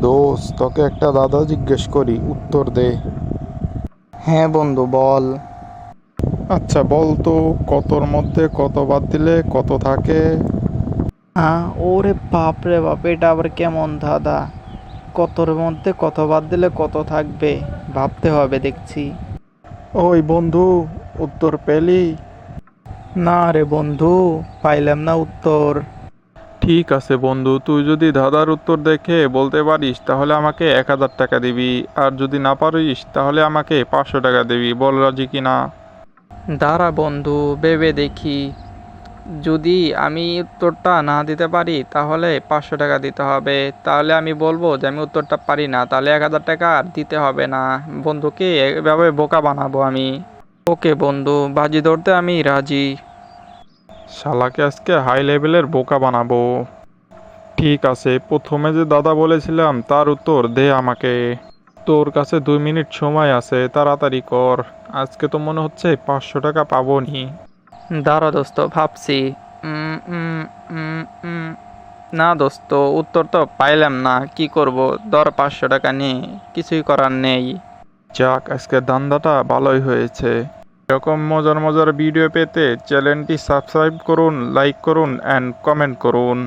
দোস্ত, তোকে একটা দাদা জিজ্ঞেস করি, উত্তর দে। হ্যাঁ বন্ধু, বল। আচ্ছা বল তো, কতর মধ্যে কত বাদ দিলে কত থাকে? হ্যাঁ, ওরে বাপ রে বাপ, এটা আবার কেমন ধাঁধা? কতর মধ্যে কত বাদ দিলে কত থাকবে? ভাবতে হবে দেখছি। ওই বন্ধু, উত্তর পেলি? না রে বন্ধু, পাইলাম না উত্তর। ঠিক আছে বন্ধু, তুই যদি ধাঁধার উত্তর দেখে বলতে পারিস তাহলে আমাকে 1,000 টাকা দিবি, আর যদি না পারিস তাহলে আমাকে 500 টাকা দিবি। বল রাজি কিনা? দাঁড়া বন্ধু, ভেবে দেখি। যদি আমি উত্তরটা না দিতে পারি তাহলে 500 টাকা দিতে হবে। তাহলে আমি বলবো যে আমি উত্তরটা পারি না, তাহলে 1,000 টাকা আর দিতে হবে না। বন্ধুকে এভাবে বোকা বানাবো আমি। ওকে বন্ধু, বাজি ধরতে আমি রাজি। শালাকে আজকে হাই লেভেলের বোকা বানাবো। ঠিক আছে, প্রথমে যে দাদা বলেছিলাম তার উত্তর দে আমাকে। তোর কাছে 2 মিনিট সময় আছে, তাড়াতাড়ি কর। আজকে তো মনে হচ্ছে 500 টাকা পাবো নি। দাঁড়া দোস্ত, ভাবছি। উম, উম, উম, উম, না দোস্ত, উত্তর তো পাইলাম না, কি করব? ধর 500 টাকা নিয়ে, কিছুই করার নেই। যাক, আজকে ধান্দাটা ভালোই হয়েছে। এরকম মজার মজার ভিডিও পেতে চ্যানেলটি সাবস্ক্রাইব করুন, লাইক করুন অ্যান্ড কমেন্ট করুন।